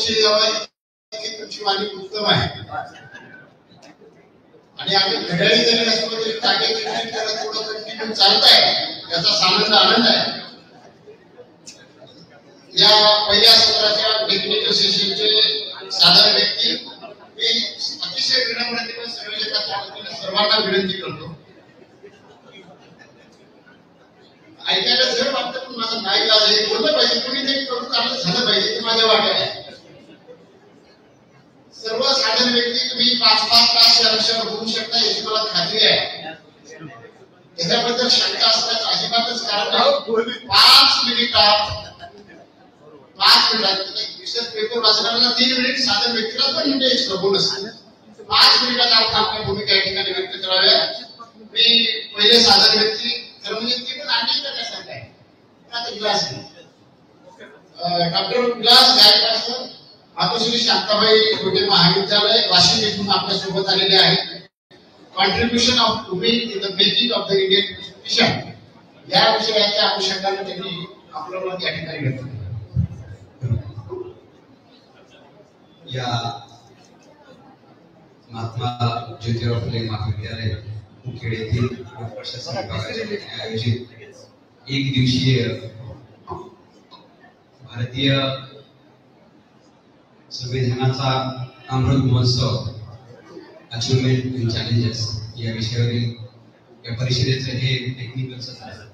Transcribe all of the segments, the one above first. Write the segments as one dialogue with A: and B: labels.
A: विषय की तुमची वाणी उत्तम आहे आणि आम्ही घड्याळी जरी नसलो तरी टाके थोडं कंटिन्यू चालत आहे याचा आनंद आहे. या पहिल्या सत्राच्या टेक्निकल सेशनचे साधारण व्यक्ती मी अतिशय विनम्रतेने संयोजकाच्या वतीने सर्वांना विनंती करतो. ऐकायला जर वाटतं पण माझा नाईलाज आहे, बोललं पाहिजे, कोणीतरी करून चांगलं झालं पाहिजे ते माझ्या वाट्यात आहे. सर्वसाधारण व्यक्ती तुम्ही 5-5 तास या विषयावर बोलू शकता याची मला खात्री आहे. त्याच्याबद्दल शंका असण्याचं अजिबातच कारण नाही. 5 मिनिटात विशेष पेपर वाचणाऱ्यांना 3 मिनिट, साधारण व्यक्तीला 2 मिनिटे एक्स्ट्रा बोनस. 5 मिनिटात आपण आपल्या भूमिका या ठिकाणी व्यक्त कराव्या. मी पहिले साधारण व्यक्ती म्हणजे ती पण आणली करण्यासाठी आहे आता ग्लास डॉक्टर विलास गायकवाड सर, मातोश्री शांताबाई गोटे महाविद्यालय वाशिम येथून आपल्या सोबत आलेले आहेत. Contribution of women in the making of the Indian constitution या विषयाच्या अनुषंगाने त्यांनी आपलं मत या ठिकाणी व्यक्त केलं.
B: या महात्मा ज्योतिराव फुले महाविद्यालय मुखेड येथील प्रशासन विभागाने आयोजित एक दिवसीय भारतीय संविधानाचा Amrit Mahotsav achievement in challenges या विषयावरील या परिषदेचे हे टेक्निकल सत्र आहे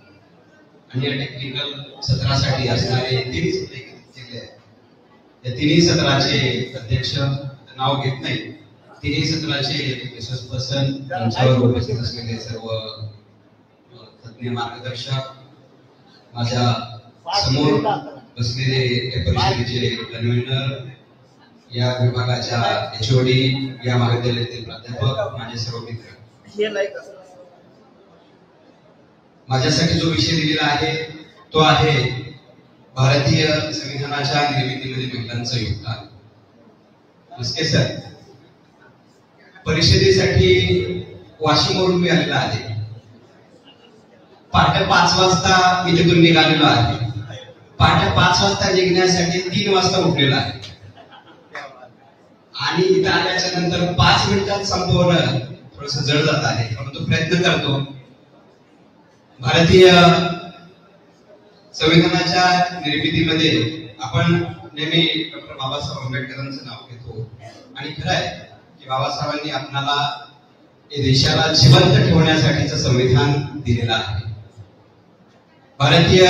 B: आणि या टेक्निकल सत्रासाठी असणारे 3 सत्रे केले आहेत. या 3 सत्राचे अध्यक्ष नाव घेत नाही. 3 सत्राचे विश्वस्तन त्यांच्यावर उपस्थित असलेले सर्व तज्ञ मार्गदर्शक, माझ्या समोर बसलेले या परिषदेचे कन्व्हेनर, या विभागाच्या एचओडी, या महाविद्यालयातील प्राध्यापक, माझे सर्व मित्र. माझ्यासाठी जो विषय दिलेला आहे तो आहे भारतीय संविधानाच्या निर्मितीमध्ये महिलांचं योगदान. नमस्ते सर. परिषदेसाठी वाशिमवरून मी आलेला आहे. पहाटे 5 वाजता मी तिथून निघालेलो आहे. पहाटे 5 वाजता निघण्यासाठी 3 वाजता उठलेलो आहे आणि इथं आल्याच्या नंतर 5 मिनिटात संपवणं थोडस जड जात आहे, परंतु प्रयत्न करतो. भारतीय संविधानाच्या निर्मितीमध्ये आपण नेहमी डॉक्टर बाबासाहेब आंबेडकरांचं नाव घेतो आणि खरं आहे की बाबासाहेबांनी आपल्याला या देशाला जिवंत ठेवण्यासाठीचं संविधान दिलेलं आहे. भारतीय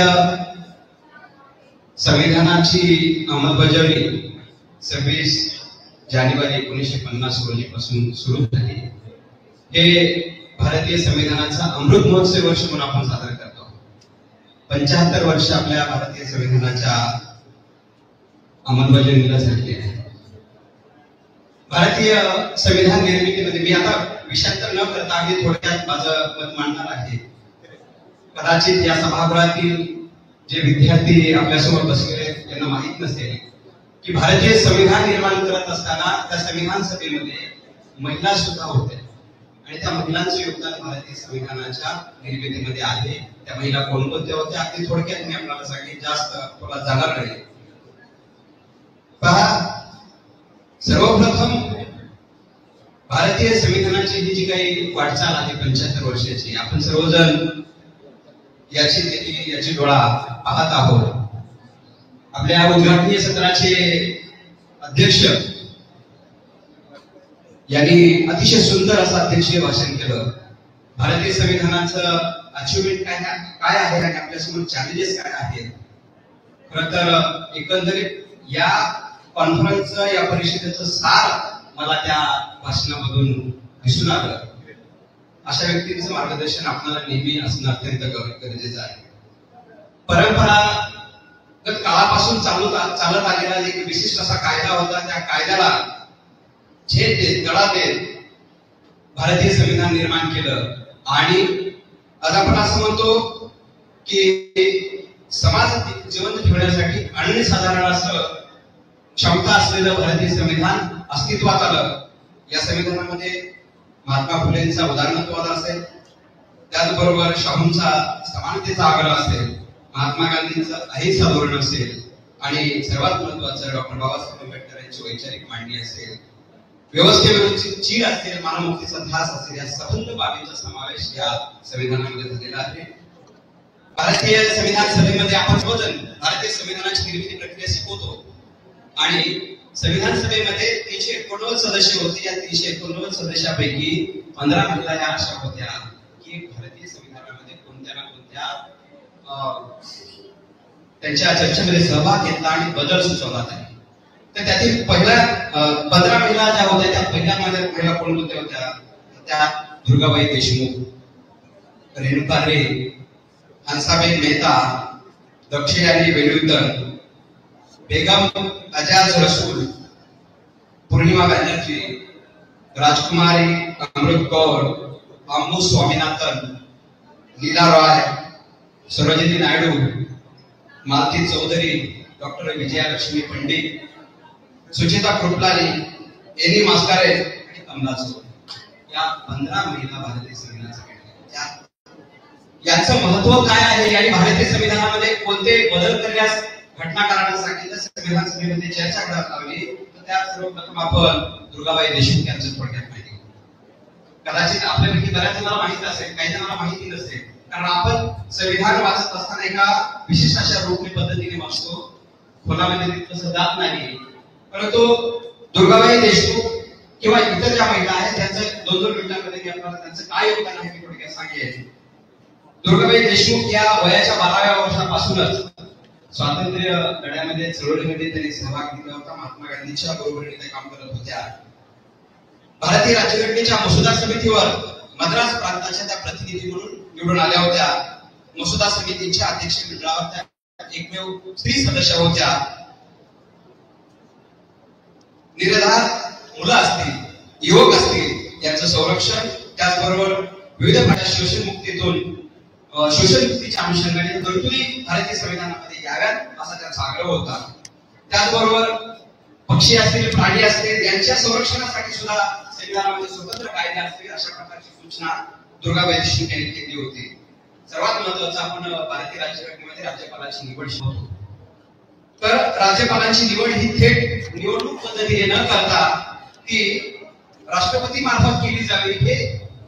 B: संविधानाची अंमलबजावणी 26 जानेवारी 1950 रोजीपासून सुरू झाली. हे भारतीय संविधानाचा अमृत महोत्सव वर्ष म्हणून आपण साजरा करतो. 75 वर्ष आपल्या भारतीय संविधानाच्या अंमलबजावणीला झालेली आहे. भारतीय संविधान निर्मितीमध्ये मी आता विषयांतर न करता अगदी थोडक्यात माझं मत मांडणार आहे. कदाचित या सभागृहातील जे विद्यार्थी आपल्यासमोर बसलेले त्यांना माहित नसेल की भारतीय संविधान निर्माण करत असताना त्या संविधान सभेमध्ये महिला सुद्धा होत्या आणि त्या महिलांचं योगदान भारतीय संविधानाच्या निर्मितीमध्ये आहे. त्या महिला कोणकोणत्या होत्या अगदी थोडक्यात मी आपल्याला सांगेन, जास्त थोडा जाणार नाही. पहा, सर्वप्रथम भारतीय संविधानाची ही जी काही वाटचाल आहे 75 वर्षाची, आपण सर्वजण याची डोळा पाहत आहोत. आपल्या उद्घाटनीय सत्राचे अध्यक्ष यांनी अतिशय सुंदर असं अध्यक्षीय भाषण केलं. भारतीय संविधानाचं अचिव्हमेंट काय आहे आणि आपल्यासमोर चॅलेंजेस काय आहेत. खरं तर एकंदरीत या कॉन्फरन्सचं, या परिषदेचं सार मला त्या भाषणामधून दिसून आलं. अशा व्यक्तींचं मार्गदर्शन आपल्याला नेहमी असणं अत्यंत गरजेचं आहे. परंपरागत काळापासून चालत आलेला एक विशिष्ट असा कायदा होता. त्या कायद्याला छेद देत, तडा देत भारतीय संविधान निर्माण केलं आणि आज आपण असं म्हणतो की समाज जिवंत ठेवण्यासाठी अनन्यसाधारण असं क्षमता असलेलं भारतीय संविधान अस्तित्वात आलं. या संविधानामध्ये महात्मा फुलेंचा उदारमतवाद असेल, त्याचबरोबर शाहूंचा समानतेचा आग्रह असेल, महात्मा गांधींचं अहिंसा धोरण असेल आणि सर्वात महत्वाचं डॉक्टर बाबासाहेब आंबेडकर यांची वैचारिक मांडणी असेल, व्यवस्थेविरुद्धची चीड असेल, मानवमुक्तीचा ध्यास असेल, या सबंध बाबींचा समावेश या संविधानामध्ये झालेला आहे. भारतीय संविधान सभेमध्ये आपण सर्वजण भारतीय संविधानाची निर्मिती प्रक्रिया शिकवतो आणि संविधान सभेमध्ये 389 सदस्य होते. या 389 सदस्यापैकी 15 महिला या अशा होत्या की भारतीय संविधानामध्ये कोणत्या ना कोणत्या त्यांच्या चर्चेमध्ये सहभाग घेतला आणि बदल सुचवला त्यांनी. तर त्यातील पहिल्या 15 महिला ज्या होत्या त्या पहिल्या महिला कोण होत्या त्या दुर्गाबाई देशमुख, रेणुका रे, हंसाबेन मेहता, दक्षिणानी वेलुईकर, बेगम अजाज रसूल, पूर्णिमा बॅनर्जी, राजकुमारी अमृत कौर, अम्मू स्वामीनाथन, लीला रॉय, सरोजिनी नायडू, मालती चौधरी, डॉक्टर विजयालक्ष्मी पंडित, सुचिता कृपलानी, एनी मास्कारे आणि कमला चौधरी या 15 महिला भारतीय संविधान सभेत. याचं महत्व काय आहे आणि भारतीय संविधानामध्ये कोणते बदल करण्यास घटनाकारांना सांगितलं, संविधान सभेमध्ये चर्चा करण्यात लावली, तर त्या सर्वप्रथम आपण दुर्गाबाई देशमुख यांचं थोडक्यात माहिती. कदाचित आपल्यापैकी बऱ्याच जणांना माहिती असेल, काही जणांना माहिती नसेल, कारण आपण संविधान वाचत असताना एका विशिष्ट अशा रोखणी पद्धतीने वाचतो, खोलामध्ये तसं जात नाही. परंतु दुर्गाबाई देशमुख किंवा इतर ज्या महिला आहेत त्यांचं 2-2 मिनिटांमध्ये मी आपल्याला त्यांचं काय योगदान आहे मी थोडक्यात सांगेन. दुर्गाबाई देशमुख या वयाच्या 12व्या वर्षापासूनच स्वातंत्र्य लढ्यामध्ये, चळवळीमध्ये त्यांनी सहभाग घेतला होता. महात्मा गांधींच्या बरोबरीने ते काम करत होत्या. भारतीय राज्यघटनेच्या मसुदा समितीवर मद्रास प्रांताच्या त्या प्रतिनिधी म्हणून निवडून आल्या होत्या. मसुदा समितीच्या अध्यक्ष मंडळावर त्या एकमेव स्त्री सदस्य होत्या. निराधार मुलं असतील, युवक असतील यांचं संरक्षण, त्याचबरोबर विविध प्रकारच्या शोषण मुक्तीतून शोषण मुक्तीच्या अनुषंगाने तरतुदी भारतीय संविधानामध्ये याव्यात असा त्यांचा आग्रह होता. त्याचबरोबर पक्षी असतील, प्राणी असतील यांच्या संरक्षणासाठी सुद्धा संविधानामध्ये स्वतंत्र कायदे असतील अशा प्रकारची सूचना दुर्गाबाई देशमुख यांनी केली होती. सर्वात महत्वाचं आपण भारतीय राज्यघटनेमध्ये राज्यपालाची निवड शिकवतो. तर राज्यपालांची निवड ही थेट निवडणूक पद्धतीने न करता ती राष्ट्रपती मार्फत केली जावी हे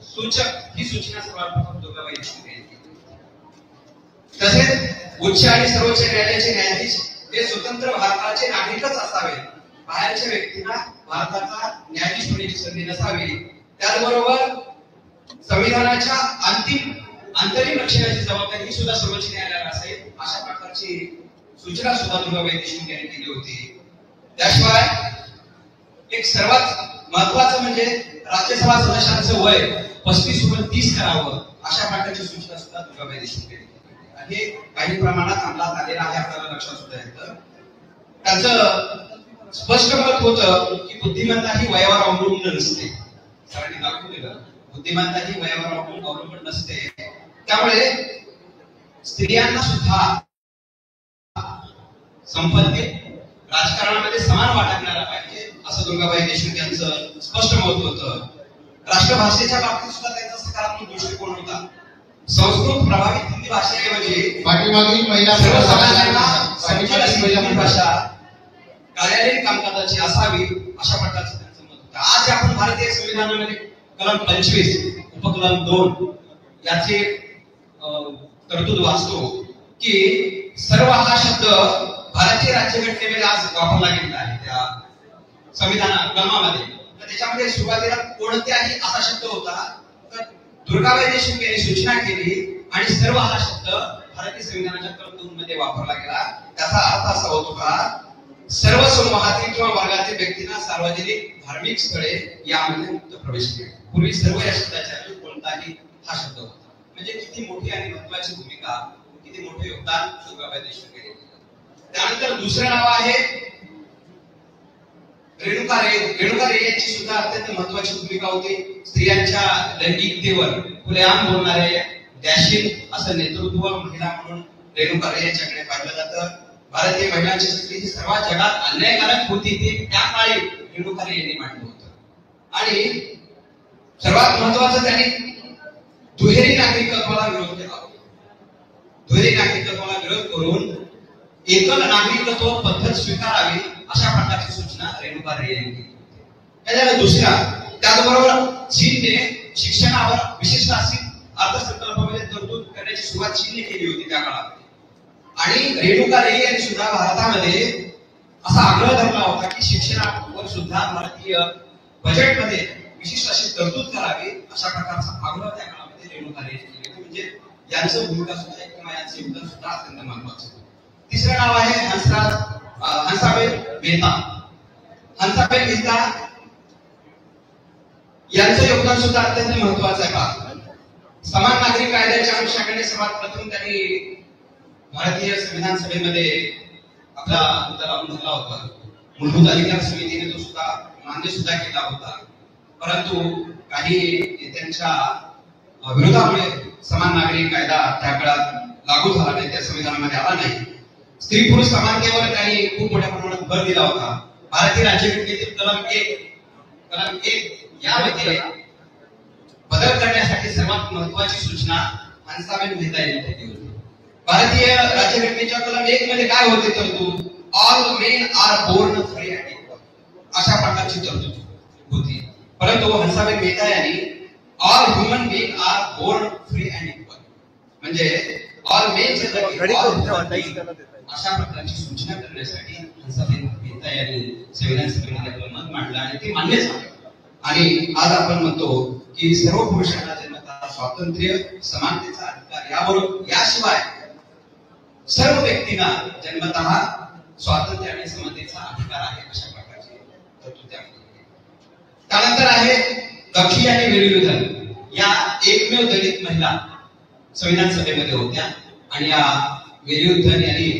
B: सूचक ही सूचना सर्वात प्रथम दुर्गाबाई देशमुख यांनी केली. तसेच उच्च आणि सर्वोच्च न्यायालयाचे न्यायाधीश हे स्वतंत्र भारताचे नागरिकच असावे, बाहेरच्या व्यक्तींना भारताचा न्यायाधीश होण्याची संधी नसावी. त्याचबरोबर संविधानाच्या अंतरिम रक्षणाची जबाबदारी सुद्धा सर्वोच्च न्यायालयाला असेल अशा प्रकारची सूचना सुद्धा दुर्गाबाई देशमुख यांनी केली होती. त्याशिवाय एक सर्वात महत्वाचं म्हणजे राज्यसभा सदस्यांचं वय 35 वरून 30 करावं अशा प्रकारची सूचना सुद्धा दुर्गाबाई देशमुख यांनी केली आणि हे काही प्रमाणात अंमलात आलेलं आहे, आपल्याला लक्षात सुद्धा येतं. त्यांचं स्पष्ट मत होतं की बुद्धिमत्ता ही वयावर अवलंबून नसते. सरांनी दाखवलेलं बुद्धिमत्ता ही वयावर अवलंबून नसते. त्यामुळे स्त्रियांना सुद्धा संपत्ती राजकारणामध्ये समान वाटा मिळाला पाहिजे असं दुर्गाबाई देशमुख यांचं स्पष्ट मत होतं. राष्ट्रभाषेच्या बाबतीत सुद्धा त्यांचा सकारात्मक दृष्टिकोन होता. संस्कृत प्रभावित हिंदी भाषेऐवजी
A: पाठीमागील महिला
B: सर्वसामान्यांना भाषा कार्यालयीन कामकाजाची असावी अशा प्रकारचं त्यांचं मत होतं. आज आपण भारतीय संविधानामध्ये कलम 25 उपकलम 2 याचे तरतूद वाचतो की सर्व हा शब्द भारतीय राज्यघटनेमध्ये आज वापरला गेलेला आहे त्या संविधान कलमामध्ये. तर त्याच्यामध्ये सुरुवातीला कोणत्याही असा शब्द होता, तर दुर्गाबाई देशमुख यांनी सूचना केली आणि सर्व हा शब्द भारतीय संविधानाच्या कलम 2 मध्ये वापरला गेला. त्याचा अर्थ असा होतो का सर्व समूहातील किंवा वर्गातील व्यक्तींना सार्वजनिक धार्मिक स्थळे यामध्ये मुक्त प्रवेश मिळेल. पूर्वी सर्व या शब्दाच्या कोणताही हा शब्द होता. म्हणजे किती मोठी आणि महत्वाची भूमिका, किती मोठे योगदान दुर्गाबाई देशमुख यांनी केलं. त्यानंतर दुसरं नाव आहे रेणुका रे. रेणुका रे यांची सुद्धा अत्यंत महत्वाची भूमिका होती. स्त्रियांच्या लैंगिकतेवर खुलेआम बोलणारे डॅशिंग असं नेतृत्व महिला म्हणून रेणुका रे यांच्याकडे पाहिलं जातं. भारतीय महिलांची स्थिती ही सर्वात जगात अन्यायकारक होती ती त्या काळी रेणुका रे यांनी मांडलं होतं. आणि सर्वात महत्वाचं त्यांनी दुहेरी नागरिकत्वाला विरोध केला. दुहेरी नागरिकत्वाला विरोध करून एकल नागरिकत्व पद्धत स्वीकारावी अशा प्रकारची सूचना रेणुका रे यांनी केली. त्याच्यानंतर दुसरा, त्याचबरोबर चीनने शिक्षणावर विशिष्ट अशी अर्थसंकल्पामध्ये तरतूद करण्याची सुरुवात चीनने केली होती त्या काळात. आणि रेणुका रे यांनी सुद्धा भारतामध्ये असा आग्रह धरला होता की शिक्षणावर सुद्धा भारतीय बजेटमध्ये विशिष्ट अशी तरतूद करावी अशा प्रकारचा आग्रह त्या काळामध्ये रेणुका रे यांनी केली. म्हणजे यांचं भूमिका सुद्धा किंवा यांचं योगदान सुद्धा अत्यंत महत्वाचं. तिसरं नाव आहे हंसाबेन मेहता. हंसाबेन मेहता यांचं योगदान सुद्धा अत्यंत महत्वाचं आहे. पहा, समान नागरिक कायद्याच्या अनुषंगाने सर्वात प्रथम त्यांनी भारतीय संविधान सभेमध्ये आपला मुद्दा लावून धरला होता. मूलभूत अधिकार समितीने तो सुद्धा मान्य सुद्धा केला होता. परंतु काही त्यांच्या विरोधामुळे समान नागरिक कायदा त्या काळात लागू झाला नाही, त्या संविधानामध्ये आला नाही. स्त्री पुरुष समानतेवर त्यांनी खूप मोठ्या प्रमाणात भर दिला होता. भारतीय राज्यघटनेतील कलम 1 यामध्ये बदल करण्यासाठी सर्वात महत्वाची सूचना हंसाबेन मेहता यांनी केली होती. भारतीय राज्यघटनेच्या कलम 1 मध्ये काय होते तरतूद? All men are born free and equal अशा प्रकारची तरतूद होती. परंतु हंसाबेन मेहता यांनी all human being are born free and equal म्हणजे ऑल मेन्स अशा प्रकारची सूचना करण्यासाठी हंसाबेन मेहता यांनी संविधान सभेमध्ये मत मांडलं आणि ते मान्य झाले. आणि आज आपण म्हणतो की सर्व पुरुषांना जन्मतः स्वातंत्र्य, समानतेचा अधिकार, याशिवाय सर्व व्यक्तींना जन्मतः स्वातंत्र्य आणि समानतेचा अधिकार आहे अशा प्रकारची तरतूद त्यामध्ये. त्यानंतर आहे दक्षी आणि वेळुयुधन या एकमेव दलित महिला संविधान सभेमध्ये होत्या. आणि या वेळुयुधन यांनी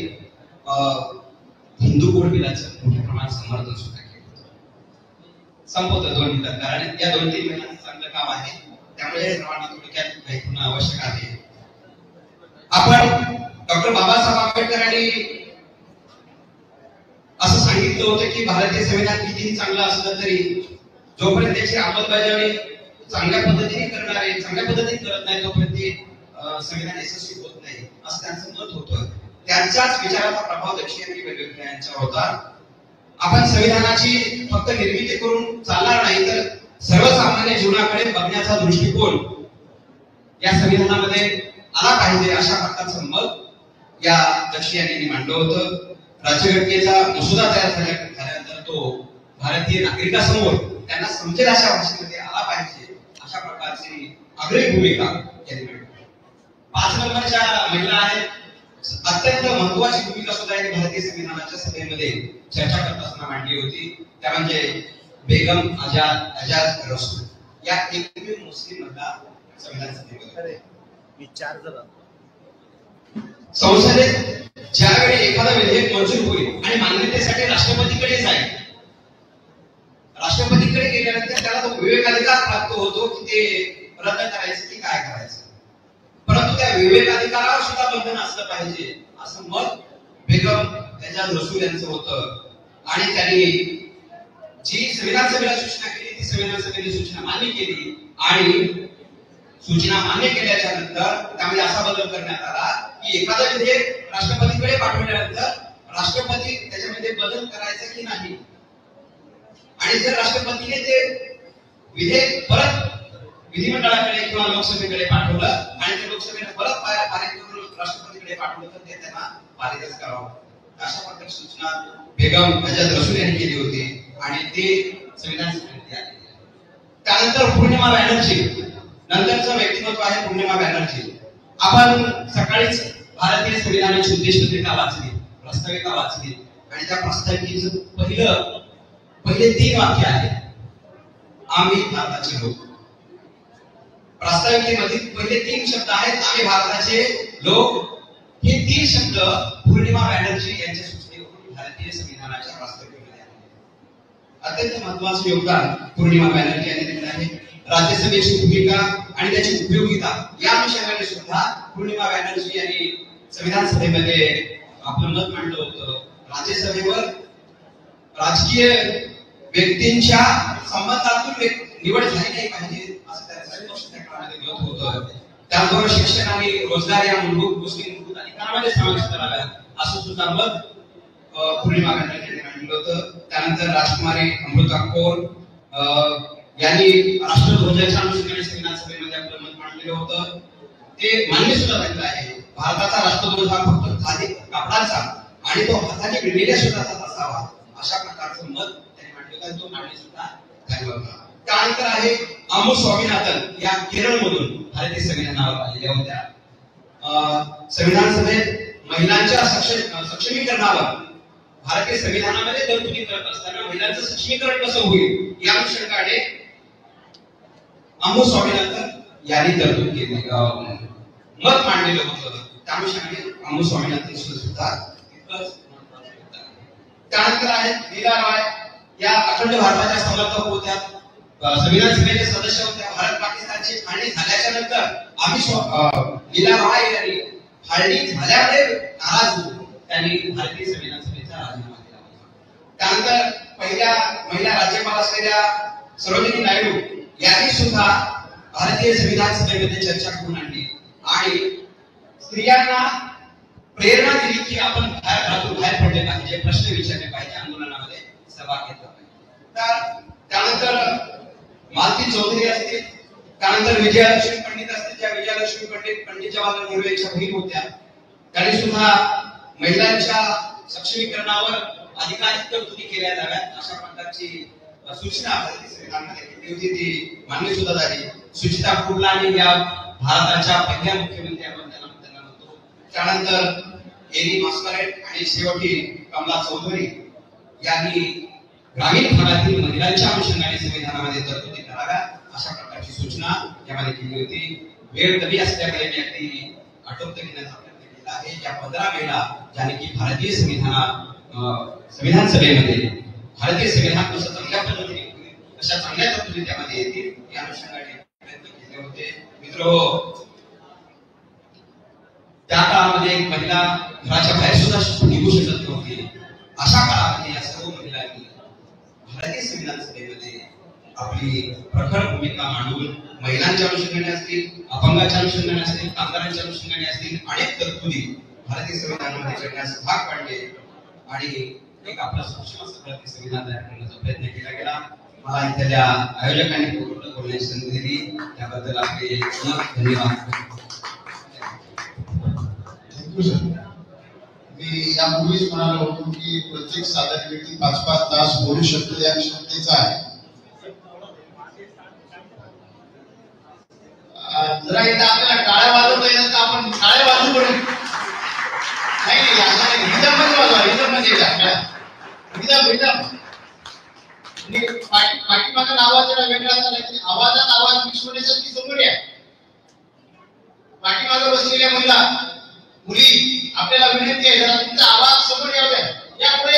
B: हिंदू कोड बिलाचं मोठ्या प्रमाणात समर्थन सुद्धा केलं होतं. संपवतं 2 मिनिटात, कारण या 2-3 महिन्यांचं चांगलं काम आहे, त्यामुळे सर्वांना थोडक्यात माहिती होणं आवश्यक आहे. आपण डॉक्टर बाबासाहेब आंबेडकरांनी असं सांगितलं होतं की भारतीय संविधान कितीही चांगलं असलं तरी जोपर्यंत त्याची अंमलबजावणी चांगल्या पद्धतीने करणारे चांगल्या पद्धतीने करत नाही तोपर्यंत संविधान यशस्वी होत नाही असं त्यांचं मत होतं. त्यांच्याच विचाराचा प्रभाव दक्षी आणि वेळुयुधन यांच्यावर होता. आपण संविधानाची फक्त निर्मिती करून चालणार नाही, तर सर्वसामान्य जीवनाकडे बघण्याचा दृष्टिकोन या संविधानामध्ये आला पाहिजे अशा प्रकारचं मत या दक्षी यांनी मांडलं होतं. राज्यघटनेचा मसुदा तयार झाल्यानंतर तो भारतीय नागरिकांसमोर त्यांना समजेल अशा भाषेमध्ये आला पाहिजे अशा प्रकारची आग्रही भूमिका यांनी मांडली. 5 नंबरच्या महिला आहेत. अत्यंत महत्वाची भूमिका सुद्धा यांनी भारतीय संविधानाच्या सभेमध्ये चर्चा करत असताना मांडली होती. त्या म्हणजे बेगम आजाद रसूल या एकमेव मुस्लिम महिला संविधान सभेमध्ये. संसदेत ज्यावेळी एखादं विधेयक मंजूर होईल आणि मान्यतेसाठी राष्ट्रपतीकडे जाईल, राष्ट्रपतीकडे गेल्यानंतर त्याला तो विवेकाधिकार प्राप्त होतो की ते रद्द करायचं की काय करायचं. परंतु त्या विवेकाधिकारावर सुद्धा बंधन असलं पाहिजे असं मत बेगम आजाद रसूल यांचं होतं. आणि त्यांनी जी संविधान सभेला सूचना केली ती संविधान सभेने सूचना मान्य केली. आणि सूचना मान्य केल्याच्या नंतर त्यामध्ये असा बदल करण्यात आला की एखादं विधेयक राष्ट्रपतीकडे पाठवल्यानंतर राष्ट्रपती त्याच्यामध्ये बदल करायचा की नाही. आणि जर राष्ट्रपतीने ते विधेयक परत विधिमंडळाकडे किंवा लोकसभेकडे पाठवलं आणि ते लोकसभेने परत पारित करून राष्ट्रपतीकडे पाठवलं तर ते त्यांना पारितच करावं अशा प्रकारची सूचना बेगम आजाद रसूल यांनी केली होती. आणि ते संविधान सभेमध्ये आले. त्यानंतर पूर्णिमा बॅनर्जी, नंतरचं व्यक्तिमत्व आहे पूर्णिमा बॅनर्जी. आपण सकाळीच भारतीय संविधानाची उद्देशपत्रिका वाचली, प्रास्ताविका वाचली आणि त्या प्रास्ताविकेचं पहिले 3 वाक्य आहे आम्ही भारताचे लोक. प्रास्ताविकेमध्ये पहिले 3 शब्द आहेत आम्ही भारताचे लोक. हे 3 शब्द पूर्णिमा बॅनर्जी यांच्या सूचनेवरून भारतीय संविधानाच्या प्रास्ताविकेमध्ये आले. अत्यंत महत्त्वाचं योगदान पूर्णिमा बॅनर्जी यांनी दिलं आहे. राज्यसभेची भूमिका आणि त्याची उपयोगिता या अनुषंगाने सुद्धा पूर्णिमा बॅनर्जी यांनी संविधान सभेमध्ये आपलं मत मांडलं होतं. राज्यसभेवर राजकीय व्यक्तींच्या संबंधातून निवड झाली नाही पाहिजे असं त्या काळामध्ये मत होतं. त्याचबरोबर शिक्षण आणि रोजगार या मूलभूत गोष्टी मूलभूत अधिकारामध्ये समाविष्ट कराव्यात असं सुद्धा मत पूर्णिमा गांधी यांनी मांडलं होतं. त्यानंतर राजकुमारी अमृता कौर यांनी राष्ट्रध्वजाच्या अनुषंगाने संविधान सभेमध्ये आपलं मत मांडलेलं होतं. ते मान्य सुद्धा झालेलं आहे. भारताचा राष्ट्रध्वज हा फक्त खादी कापडाचा आणि तो हाताने विणलेल्या सुद्धा असावा अशा प्रकारचं मत त्यांनी मांडलं होतं. तो मान्य सुद्धा झाला होता. त्यानंतर आहे अम्मू स्वामीनाथन या केरळमधून भारतीय संविधानावर आलेल्या होत्या. संविधान सभेत महिलांच्या सक्षमीकरणावर भारतीय संविधानामध्ये तरतुदी करत असताना महिलांचं सक्षमीकरण कसं होईल या अनुषंगाने अम्मू स्वामीनाथन यांनी तरतूद केली, मत मांडलेलं होतं. त्या अनुषंगाने अम्मू स्वामीनाथन सुद्धा. त्यानंतर आहे लीला रॉय या अखंड भारताच्या समर्थक होत्या, संविधान सभेचे सदस्य होत्या. भारत पाकिस्तानची फाळणी झाल्याच्या नंतर लीला रॉय यांनी फाळणी झाल्यामुळे नाराज होऊन त्यांनी भारतीय संविधान सभेचा राजीनामा दिला होता. त्यानंतर पहिल्या महिला राज्यपाल असलेल्या सरोजिनी नायडू यांनी सुद्धा भारतीय संविधान सभेमध्ये चर्चा करून आणली आणि स्त्रियांना प्रेरणा दिली की आपण घरातून बाहेर पडले पाहिजे, प्रश्न विचारले पाहिजे, आंदोलनामध्ये सहभाग घेतला पाहिजे. त्यानंतर मालती चौधरी असतील, त्यानंतर विजयालक्ष्मी पंडित असतील, ज्या विजयालक्ष्मी पंडित जवाहरलाल नेहरू यांच्या बहीण होत्या. त्यांनी सुद्धा महिलांच्या सक्षमीकरणावर अधिकाधिक तरतुदी केल्या जाव्यात अशा प्रकारची सूचना भारतीय संविधानामध्ये केली होती. ती मान्य सुद्धा झाली. सुचिता कुर्लानी या भारताच्या पहिल्या मुख्यमंत्री आपण त्यांना म्हणतो. त्यानंतर एनी मास्करेट आणि शेवटी कमला चौधरी यांनी ग्रामीण भागातील महिलांच्या अनुषंगाने संविधानामध्ये तरतुदी कराव्या अशा प्रकारची सूचना यामध्ये केली होती. वेळ कमी असल्यामुळे मी अगदी आटोपता घेण्याचा प्रयत्न केला आहे. या 15 महिला ज्यांनी की भारतीय संविधान सभेमध्ये भारतीय संविधान कसं चांगल्या पद्धतीने अशा चांगल्या तरतुदी त्यामध्ये येतील या अनुषंगाने प्रयत्न केले होते. मित्र, त्या काळामध्ये महिला घराच्या बाहेर सुद्धा निघू शकत नव्हती. अशा काळामध्ये या सर्व महिलांनी भारतीय संविधान सभेमध्ये आपली प्रखर भूमिका मांडून महिलांच्या अनुषंगाने असतील, अपंगाच्या अनुषंगाने असतील, कामगारांच्या अनुषंगाने असतील अनेक तरतुदी भारतीय संविधानामध्ये करण्यास भाग पाडले आणि एक आपला सक्षम भारतीय संविधान तयार करण्याचा प्रयत्न केला गेला. मला इथल्या आयोजकांनी पूर्ण बोलण्याची संधी दिली त्याबद्दल आपले धन्यवाद.
A: मी यापूर्वीच म्हणालो होतो की प्रत्येक साधारण व्यक्ती 5-5 तास बोलू शकतो या क्षमतेचा आहे. जरा एकदा आपल्याला टाळ्या वाजवता येईल तर आपण टाळ्या वाजवू पडू. नाही रिदममध्ये वाजवा, रिदम पाठीमागचा आवाज जरा वेगळा झाला की आवाजात आवाज मिक्स होण्यासाठी समोर या. पाठीमागे बसलेल्या मुली आपल्याला विनंती आहे जरा तुमचा आवाज समोर यावा. या पुढे